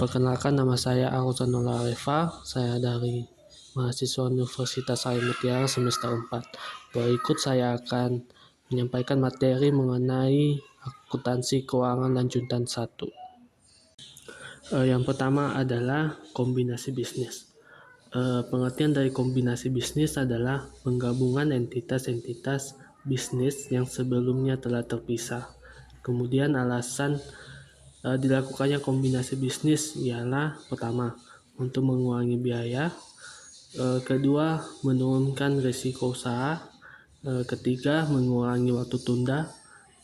Perkenalkan, nama saya Auzanul Areva. Saya dari mahasiswa Universitas Sari Mutiara semester 4. Berikut saya akan menyampaikan materi mengenai akuntansi keuangan lanjutan 1. Yang pertama adalah kombinasi bisnis. Pengertian dari kombinasi bisnis adalah penggabungan entitas-entitas bisnis yang sebelumnya telah terpisah. Kemudian alasan dilakukannya kombinasi bisnis ialah pertama, untuk mengurangi biaya, kedua, menurunkan risiko usaha, ketiga, mengurangi waktu tunda,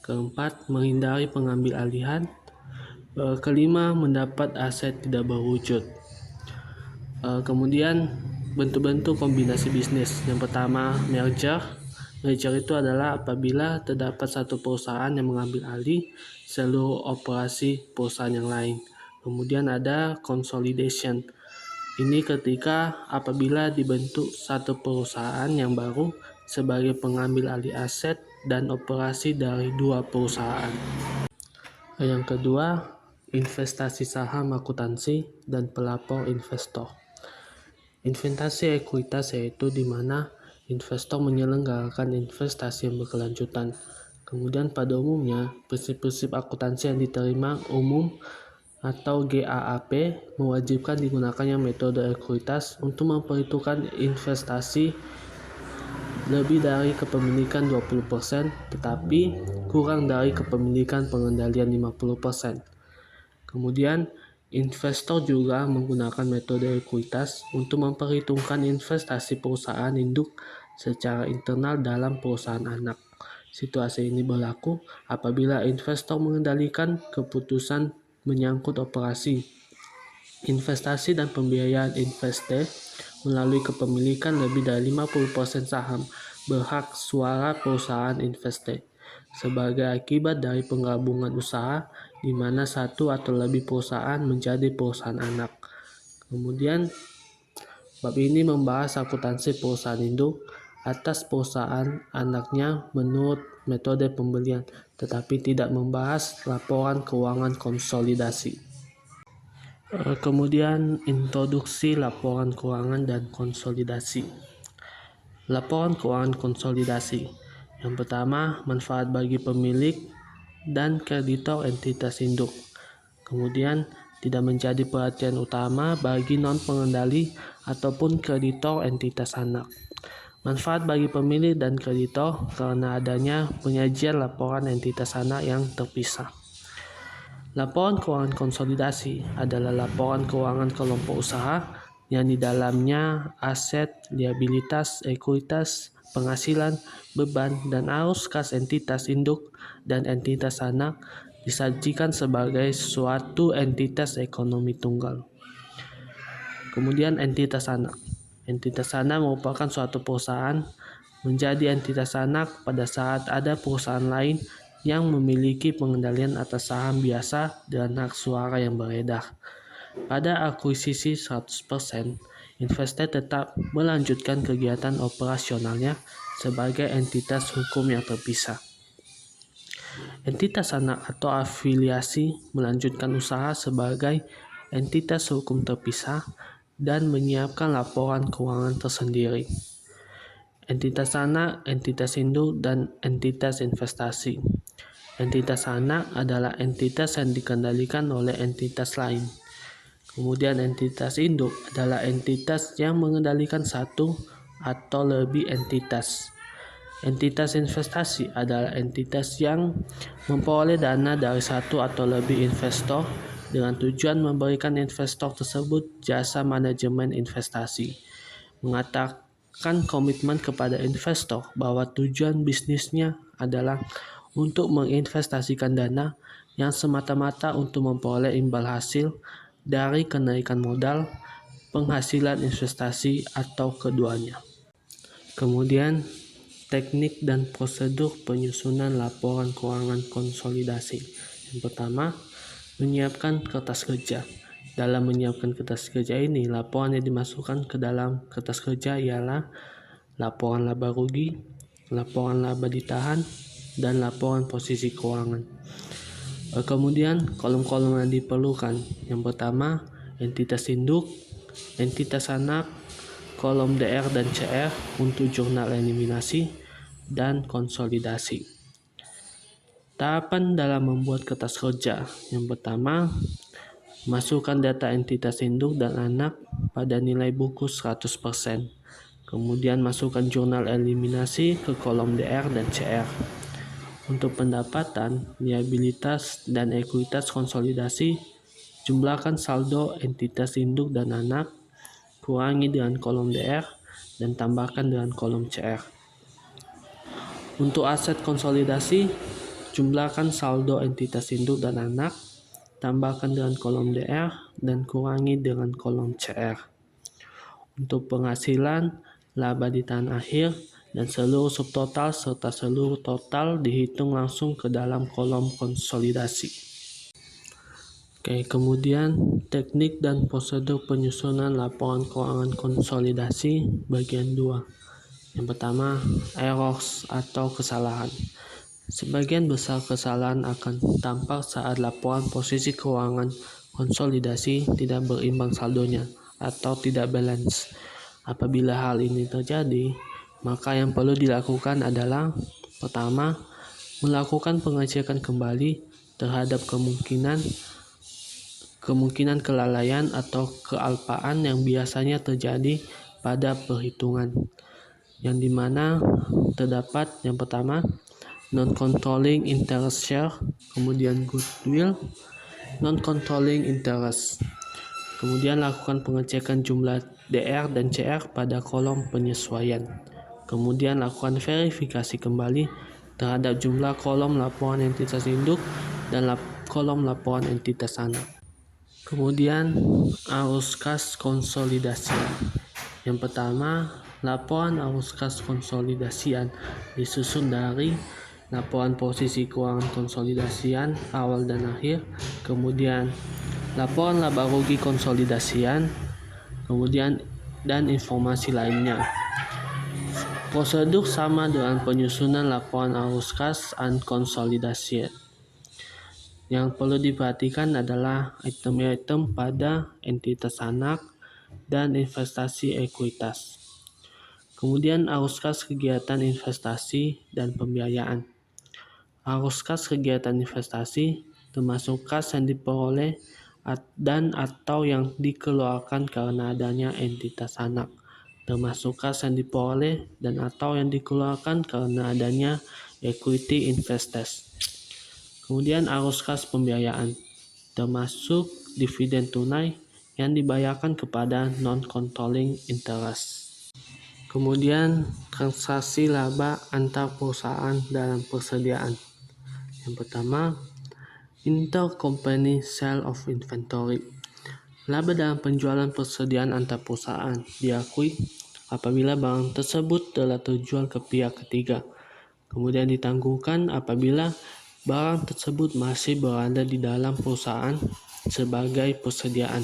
keempat, menghindari pengambil alihan, kelima, mendapat aset tidak berwujud. Kemudian bentuk-bentuk kombinasi bisnis. Yang pertama, merger. Merger itu adalah apabila terdapat satu perusahaan yang mengambil alih seluruh operasi perusahaan yang lain. Kemudian ada consolidation. Ini ketika apabila dibentuk satu perusahaan yang baru sebagai pengambil alih aset dan operasi dari dua perusahaan. Yang kedua, investasi saham akuntansi dan pelapor investor. Investasi ekuitas yaitu di mana investor menyelenggarakan investasi yang berkelanjutan. Kemudian pada umumnya, prinsip-prinsip akuntansi yang diterima umum atau GAAP mewajibkan digunakannya metode ekuitas untuk memperhitungkan investasi lebih dari kepemilikan 20%, tetapi kurang dari kepemilikan pengendalian 50%. Kemudian, investor juga menggunakan metode ekuitas untuk memperhitungkan investasi perusahaan induk secara internal dalam perusahaan anak. Situasi ini berlaku apabila investor mengendalikan keputusan menyangkut operasi, investasi dan pembiayaan investe melalui kepemilikan lebih dari 50% saham berhak suara perusahaan investe sebagai akibat dari penggabungan usaha di mana satu atau lebih perusahaan menjadi perusahaan anak. Kemudian bab ini membahas akuntansi perusahaan induk atas perusahaan anaknya menurut metode pembelian, tetapi tidak membahas laporan keuangan konsolidasi. Kemudian introduksi laporan keuangan dan konsolidasi. Laporan keuangan konsolidasi. Yang pertama, manfaat bagi pemilik dan kreditor entitas induk. Kemudian tidak menjadi perhatian utama bagi non-pengendali ataupun kreditor entitas anak. Manfaat bagi pemilik dan kreditor karena adanya penyajian laporan entitas anak yang terpisah. Laporan keuangan konsolidasi adalah laporan keuangan kelompok usaha yang di dalamnya aset, liabilitas, ekuitas, penghasilan, beban, dan arus kas entitas induk dan entitas anak disajikan sebagai suatu entitas ekonomi tunggal. Kemudian entitas anak. Entitas anak merupakan suatu perusahaan menjadi entitas anak pada saat ada perusahaan lain yang memiliki pengendalian atas saham biasa dan hak suara yang beredar. Pada akuisisi 100%, investor tetap melanjutkan kegiatan operasionalnya sebagai entitas hukum yang terpisah. Entitas anak atau afiliasi melanjutkan usaha sebagai entitas hukum terpisah dan menyiapkan laporan keuangan tersendiri. Entitas anak, entitas induk, dan entitas investasi. Entitas anak adalah entitas yang dikendalikan oleh entitas lain. Kemudian entitas induk adalah entitas yang mengendalikan satu atau lebih entitas. Entitas investasi adalah entitas yang memperoleh dana dari satu atau lebih investor dengan tujuan memberikan investor tersebut jasa manajemen investasi. Mengatakan komitmen kepada investor bahwa tujuan bisnisnya adalah untuk menginvestasikan dana yang semata-mata untuk memperoleh imbal hasil dari kenaikan modal, penghasilan investasi, atau keduanya. Kemudian, teknik dan prosedur penyusunan laporan keuangan konsolidasi. Yang pertama, menyiapkan kertas kerja. Dalam menyiapkan kertas kerja ini, laporan yang dimasukkan ke dalam kertas kerja ialah laporan laba rugi, laporan laba ditahan, dan laporan posisi keuangan. Kemudian kolom-kolom yang diperlukan. Yang pertama, entitas induk, entitas anak, kolom DR dan CR untuk jurnal eliminasi dan konsolidasi. Tahapan dalam membuat kertas kerja. Yang pertama, masukkan data entitas induk dan anak pada nilai buku 100%. Kemudian masukkan jurnal eliminasi ke kolom DR dan CR. Untuk pendapatan, liabilitas, dan ekuitas konsolidasi, jumlahkan saldo entitas induk dan anak, kurangi dengan kolom DR, dan tambahkan dengan kolom CR. Untuk aset konsolidasi, jumlahkan saldo entitas induk dan anak, tambahkan dengan kolom DR, dan kurangi dengan kolom CR. Untuk penghasilan, laba di tahun akhir, dan seluruh subtotal serta seluruh total dihitung langsung ke dalam kolom konsolidasi. Kemudian teknik dan prosedur penyusunan laporan keuangan konsolidasi bagian 2. Yang pertama, errors atau kesalahan. Sebagian besar kesalahan akan tampak saat laporan posisi keuangan konsolidasi tidak berimbang saldonya atau tidak balance. Apabila hal ini terjadi, maka yang perlu dilakukan adalah pertama, melakukan pengecekan kembali terhadap kemungkinan kelalaian atau kealpaan yang biasanya terjadi pada perhitungan, yang dimana terdapat yang pertama, non-controlling interest share, kemudian goodwill, non-controlling interest. Kemudian lakukan pengecekan jumlah DR dan CR pada kolom penyesuaian. Kemudian lakukan verifikasi kembali terhadap jumlah kolom laporan entitas induk dan kolom laporan entitas anak. Kemudian arus kas konsolidasian. Yang pertama, laporan arus kas konsolidasian disusun dari laporan posisi keuangan konsolidasian awal dan akhir, kemudian laporan laba rugi konsolidasian, kemudian dan informasi lainnya. Prosedur sama dengan penyusunan laporan arus kas dan konsolidasian. Yang perlu diperhatikan adalah item-item pada entitas anak dan investasi ekuitas. Kemudian arus kas kegiatan investasi dan pembiayaan. Arus kas kegiatan investasi termasuk kas yang diperoleh dan atau yang dikeluarkan karena adanya entitas anak, termasuk kas yang diperoleh dan atau yang dikeluarkan karena adanya equity investors. Kemudian arus kas pembiayaan, termasuk dividen tunai yang dibayarkan kepada non-controlling interest. Kemudian transaksi laba antar perusahaan dalam persediaan. Yang pertama, intercompany sale of inventory. Laba dalam penjualan persediaan antar perusahaan diakui apabila barang tersebut telah terjual ke pihak ketiga. Kemudian ditanggungkan apabila barang tersebut masih berada di dalam perusahaan sebagai persediaan.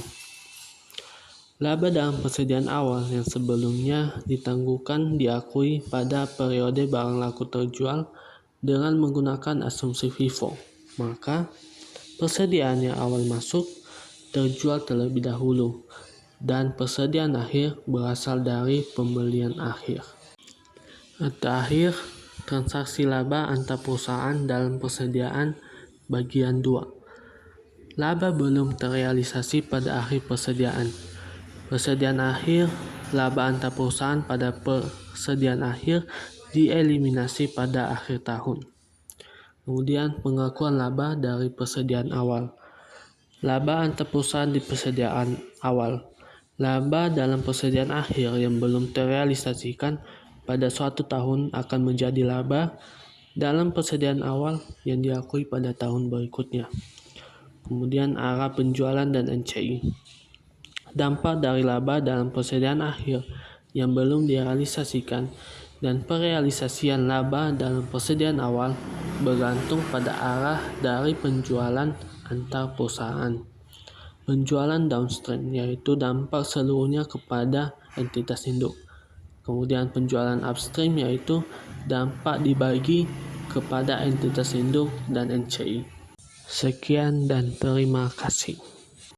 Laba dalam persediaan awal yang sebelumnya ditanggungkan diakui pada periode barang laku terjual dengan menggunakan asumsi FIFO. Maka persediaan yang awal masuk terjual terlebih dahulu dan persediaan akhir berasal dari pembelian akhir. Terakhir, transaksi laba antar perusahaan dalam persediaan bagian 2. Laba belum terrealisasi pada akhir persediaan. Persediaan akhir, laba antar perusahaan pada persediaan akhir dieliminasi pada akhir tahun. Kemudian pengakuan laba dari persediaan awal. Laba antar perusahaan di persediaan awal. Laba dalam persediaan akhir yang belum terrealisasikan pada suatu tahun akan menjadi laba dalam persediaan awal yang diakui pada tahun berikutnya. Kemudian arah penjualan dan NCI. Dampak dari laba dalam persediaan akhir yang belum direalisasikan dan perealisasian laba dalam persediaan awal bergantung pada arah dari penjualan antar perusahaan. Penjualan downstream yaitu dampak seluruhnya kepada entitas induk. Kemudian penjualan upstream yaitu dampak dibagi kepada entitas induk dan NCI. Sekian dan terima kasih.